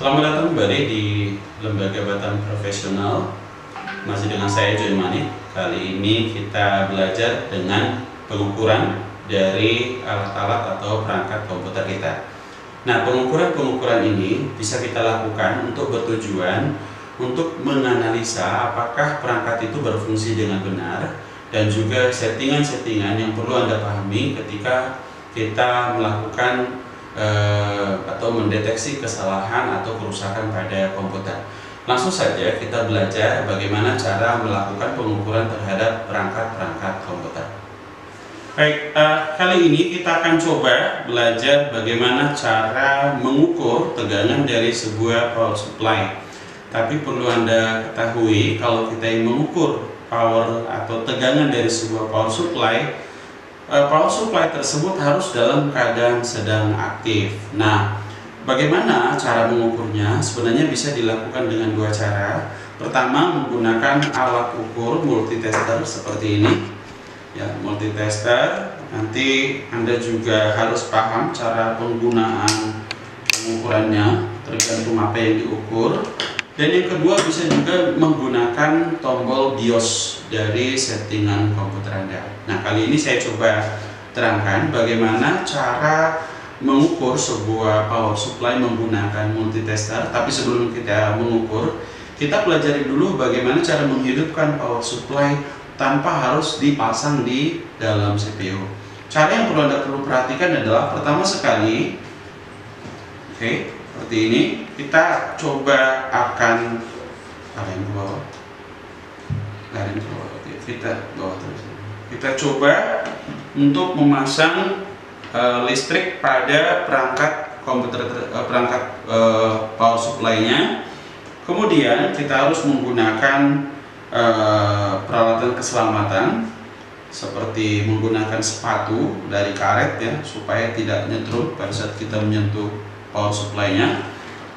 Selamat datang kembali di Lembaga Batam Profesional. Masih dengan saya Joy Mani. Kali ini kita belajar dengan pengukuran dari alat-alat atau perangkat komputer kita. Nah, pengukuran ini bisa kita lakukan untuk bertujuan untuk menganalisa apakah perangkat itu berfungsi dengan benar, dan juga settingan-settingan yang perlu Anda pahami ketika kita melakukan atau mendeteksi kesalahan atau kerusakan pada komputer. Langsung saja kita belajar bagaimana cara melakukan pengukuran terhadap perangkat-perangkat komputer. Baik, kali ini kita akan coba belajar bagaimana cara mengukur tegangan dari sebuah power supply. Tapi perlu Anda ketahui, kalau kita ingin mengukur power atau tegangan dari sebuah power supply tersebut harus dalam keadaan sedang aktif. Nah, bagaimana cara mengukurnya? Sebenarnya bisa dilakukan dengan dua cara. Pertama, menggunakan alat ukur multitester seperti ini. Ya, multitester. Nanti Anda juga harus paham cara penggunaan pengukurannya, tergantung apa yang diukur. Dan yang kedua, bisa juga menggunakan tombol BIOS dari settingan komputer Anda. Nah, kali ini saya coba terangkan bagaimana cara mengukur sebuah power supply menggunakan multitester. Tapi sebelum kita mengukur, kita pelajari dulu bagaimana cara menghidupkan power supply tanpa harus dipasang di dalam CPU. Cara yang perlu perhatikan adalah, pertama sekali, seperti ini, kita coba akan kita coba untuk memasang listrik pada perangkat komputer, power supply-nya. Kemudian kita harus menggunakan peralatan keselamatan seperti menggunakan sepatu dari karet ya, supaya tidak nyetrum pada saat kita menyentuh power supply-nya.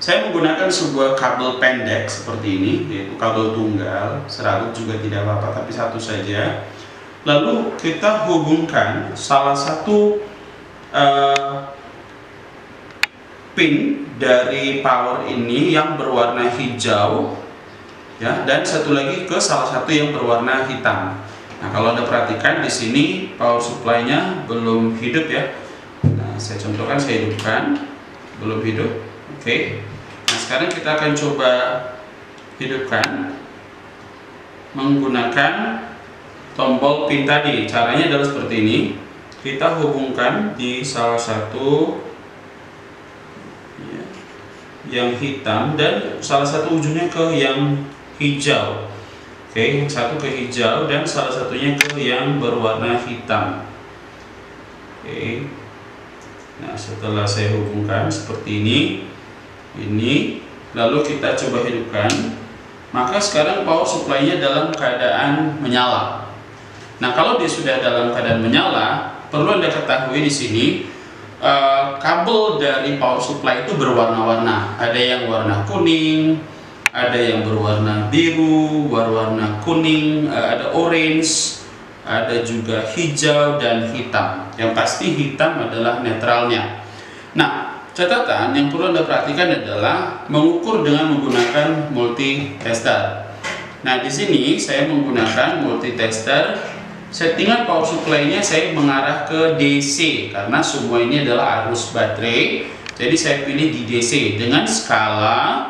Saya menggunakan sebuah kabel pendek seperti ini, yaitu kabel tunggal, serabut juga tidak apa-apa, tapi satu saja. Lalu kita hubungkan salah satu pin dari power ini yang berwarna hijau, ya, dan satu lagi ke salah satu yang berwarna hitam. Nah, kalau Anda perhatikan di sini power supply-nya belum hidup ya. Nah, saya contohkan, saya hidupkan, belum hidup. Oke. Nah, sekarang kita akan coba hidupkan menggunakan tombol pin tadi. Caranya adalah seperti ini. Kita hubungkan di salah satu ya, yang hitam, dan salah satu ujungnya ke yang hijau. Oke, yang satu ke hijau dan salah satunya ke yang berwarna hitam. Oke. Nah, setelah saya hubungkan seperti ini, lalu kita coba hidupkan, maka sekarang power supply-nya dalam keadaan menyala. Nah, kalau dia sudah dalam keadaan menyala, perlu Anda ketahui di sini kabel dari power supply itu berwarna-warna. Ada yang warna kuning, ada yang berwarna biru, berwarna kuning, ada orange, ada juga hijau dan hitam. Yang pasti hitam adalah netralnya. Nah, catatan yang perlu Anda perhatikan adalah mengukur dengan menggunakan multitester. Nah, di sini saya menggunakan multitester. Settingan power supply-nya saya mengarah ke DC karena semua ini adalah arus baterai. Jadi saya pilih di DC dengan skala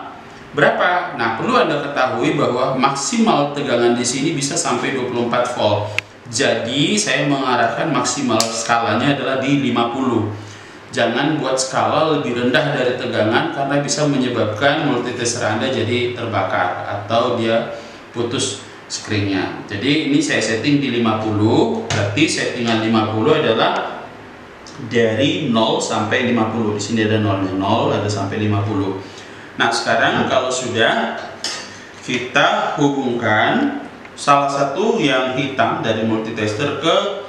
berapa? Nah, perlu Anda ketahui bahwa maksimal tegangan di sini bisa sampai 24 volt. Jadi saya mengarahkan maksimal skalanya adalah di 50. Jangan buat skala lebih rendah dari tegangan karena bisa menyebabkan multitester Anda jadi terbakar atau dia putus screen-nya. Jadi ini saya setting di 50. Berarti settingan 50 adalah dari 0 sampai 50. Di sini ada 0-nya, 0 ada sampai 50. Nah, sekarang kalau sudah, kita hubungkan salah satu yang hitam dari multitester ke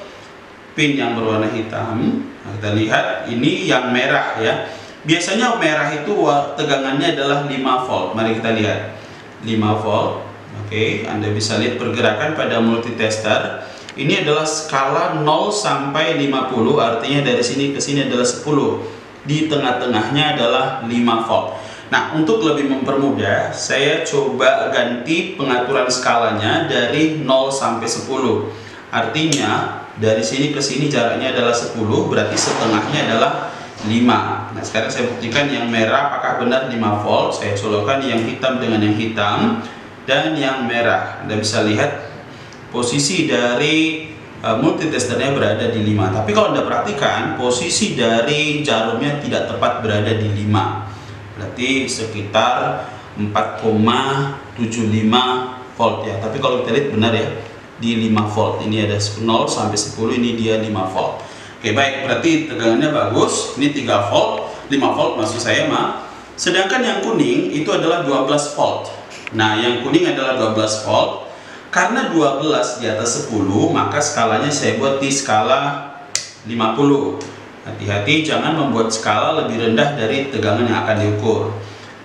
pin yang berwarna hitam. Nah, kita lihat ini yang merah ya. Biasanya merah itu tegangannya adalah 5 volt. Mari kita lihat. 5 volt. Oke, Anda bisa lihat pergerakan pada multitester. Ini adalah skala 0 sampai 50, artinya dari sini ke sini adalah 10. Di tengah-tengahnya adalah 5 volt. Nah, untuk lebih mempermudah, saya coba ganti pengaturan skalanya dari 0 sampai 10. Artinya, dari sini ke sini jaraknya adalah 10, berarti setengahnya adalah 5. Nah, sekarang saya buktikan yang merah apakah benar 5 volt. Saya colokkan yang hitam dengan yang hitam dan yang merah. Anda bisa lihat posisi dari multitesternya berada di 5. Tapi kalau Anda perhatikan, posisi dari jarumnya tidak tepat berada di 5. Berarti sekitar 4,75 volt ya. Tapi kalau kita lihat benar ya, di 5 volt. Ini ada 0 sampai 10, ini dia 5 volt. Oke, baik, berarti tegangannya bagus. Ini 3 volt, 5 volt maksud saya mah. Sedangkan yang kuning itu adalah 12 volt. Nah, yang kuning adalah 12 volt. Karena 12 di atas 10, maka skalanya saya buat di skala 50. Hati-hati jangan membuat skala lebih rendah dari tegangan yang akan diukur.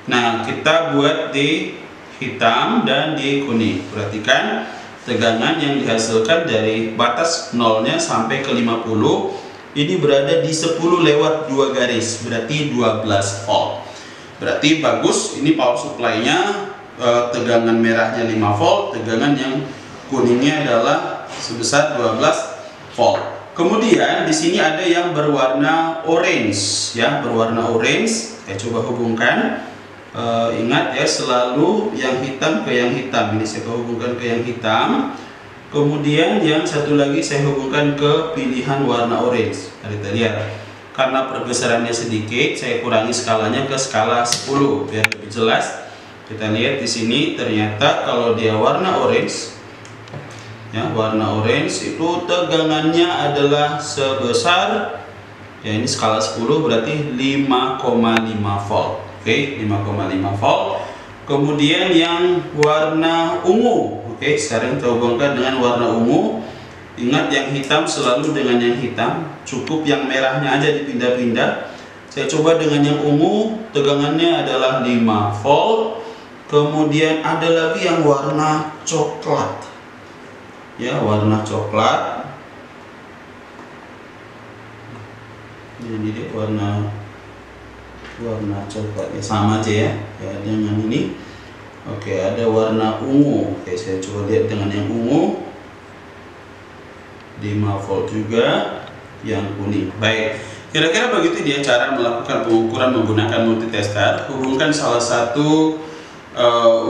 Nah, kita buat di hitam dan di kuning. Perhatikan tegangan yang dihasilkan dari batas 0-nya sampai ke 50 ini berada di 10 lewat 2 garis, berarti 12 volt. Berarti bagus, ini power supply-nya tegangan merahnya 5 volt, tegangan yang kuningnya adalah sebesar 12 volt. Kemudian di sini ada yang berwarna orange ya, berwarna orange. Saya coba hubungkan. Ingat ya, selalu yang hitam ke yang hitam. Ini saya hubungkan ke yang hitam. Kemudian yang satu lagi saya hubungkan ke pilihan warna orange. Kita lihat, karena perbesarannya sedikit, saya kurangi skalanya ke skala 10 biar lebih jelas. Kita lihat di sini ternyata kalau dia warna orange, ya warna orange itu tegangannya adalah sebesar, ya ini skala 10 berarti 5,5 volt. Oke, 5,5 volt. Kemudian yang warna ungu. Oke, sekarang kita hubungkan dengan warna ungu. Ingat, yang hitam selalu dengan yang hitam, cukup yang merahnya aja dipindah-pindah. Saya coba dengan yang ungu, tegangannya adalah 5 volt. Kemudian ada lagi yang warna coklat. Ya, warna coklat. Ini dia warna coklat ya, sama aja ya, dengan ini. Oke, ada warna ungu. Oke, saya coba lihat dengan yang ungu, 5 volt juga. Yang kuning, baik. Kira-kira begitu dia cara melakukan pengukuran menggunakan multitester. Hubungkan salah satu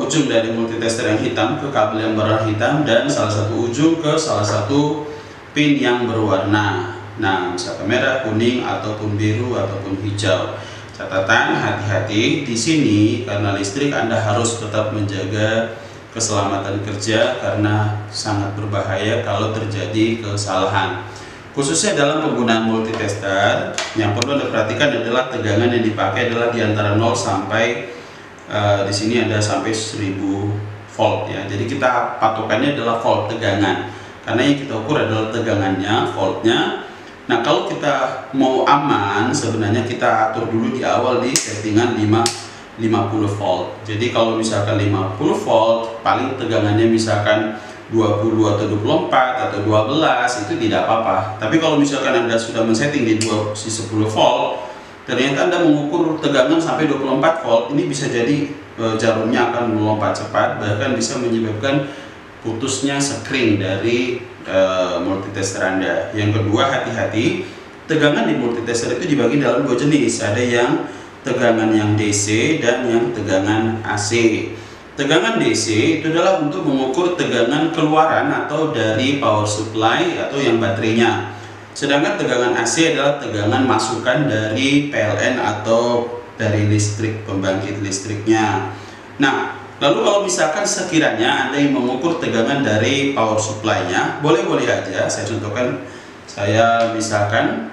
ujung dari multitester yang hitam ke kabel yang berwarna hitam, dan salah satu ujung ke salah satu pin yang berwarna, nah misalkan merah, kuning, ataupun biru, ataupun hijau. Catatan, hati-hati di sini karena listrik, Anda harus tetap menjaga keselamatan kerja karena sangat berbahaya kalau terjadi kesalahan. Khususnya dalam penggunaan multitester, yang perlu Anda perhatikan adalah tegangan yang dipakai adalah di antara 0 sampai di sini ada sampai 1000 volt ya. Jadi kita patokannya adalah volt tegangan. Karena yang kita ukur adalah tegangannya, voltnya. Nah, kalau kita mau aman, sebenarnya kita atur dulu di awal di settingan 50 volt. Jadi kalau misalkan 50 volt, paling tegangannya misalkan 20 atau 24 atau 12, itu tidak apa-apa. Tapi kalau misalkan Anda sudah men-setting di 10 volt, ternyata Anda mengukur tegangan sampai 24 volt, ini bisa jadi jarumnya akan melompat cepat, bahkan bisa menyebabkan putusnya sekring dari multitester Anda. Yang kedua, hati-hati, tegangan di multitester itu dibagi dalam 2 jenis. Ada yang tegangan yang DC dan yang tegangan AC. Tegangan DC itu adalah untuk mengukur tegangan keluaran atau dari power supply atau yang baterainya. Sedangkan tegangan AC adalah tegangan masukan dari PLN atau dari listrik, pembangkit listriknya. Nah, lalu kalau misalkan sekiranya Anda yang mengukur tegangan dari power supply-nya, boleh-boleh aja. Saya contohkan, saya misalkan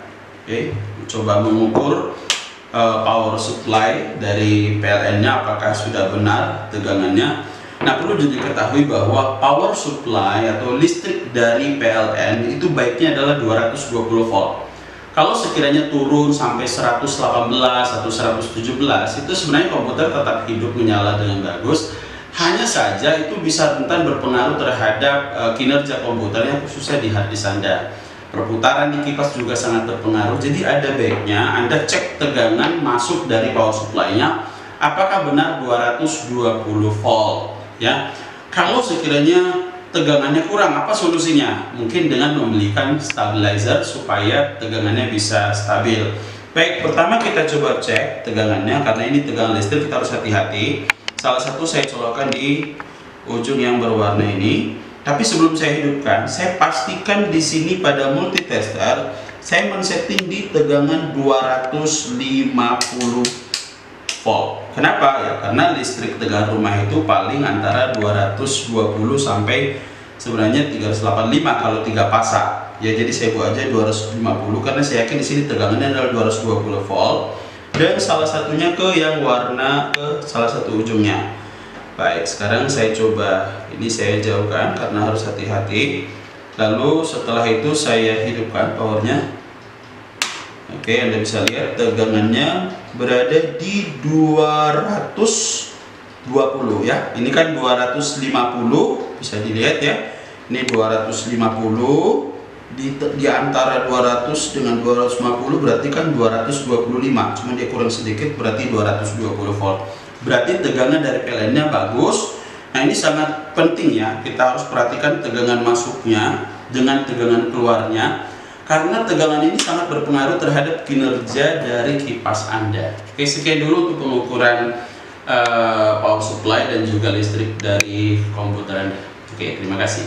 coba mengukur power supply dari PLN-nya apakah sudah benar tegangannya. Nah, perlu diketahui bahwa power supply atau listrik dari PLN itu baiknya adalah 220 volt. Kalau sekiranya turun sampai 118 atau 117, itu sebenarnya komputer tetap hidup menyala dengan bagus. Hanya saja itu bisa rentan berpengaruh terhadap kinerja komputernya, khususnya di hard disk Anda. Perputaran di kipas juga sangat berpengaruh. Jadi ada baiknya Anda cek tegangan masuk dari power supply-nya apakah benar 220 volt ya? Kalau sekiranya tegangannya kurang, apa solusinya? Mungkin dengan membelikan stabilizer supaya tegangannya bisa stabil. Baik, pertama kita coba cek tegangannya, karena ini tegangan listrik kita harus hati-hati. Salah satu saya colokkan di ujung yang berwarna ini. Tapi sebelum saya hidupkan, saya pastikan di sini pada multitester saya men-setting di tegangan 250 volt. Kenapa? Ya karena listrik tegangan rumah itu paling antara 220 sampai sebenarnya 385 kalau 3 pasang. Ya jadi saya buat aja 250 karena saya yakin di sini tegangannya adalah 220 volt dan salah satunya ke yang warna ke salah satu ujungnya. Baik, sekarang saya coba ini saya jauhkan karena harus hati-hati. Lalu setelah itu saya hidupkan powernya. Oke, Anda bisa lihat tegangannya berada di 220 ya. Ini kan 250 bisa dilihat ya. Ini 250 di antara 200 dengan 250 berarti kan 225, cuma dia kurang sedikit berarti 220 volt. Berarti tegangan dari PLN-nya bagus. Nah ini sangat penting ya, kita harus perhatikan tegangan masuknya dengan tegangan keluarnya, karena tegangan ini sangat berpengaruh terhadap kinerja dari kipas Anda. Oke, sekian dulu untuk pengukuran power supply dan juga listrik dari komputer Anda. Oke, terima kasih.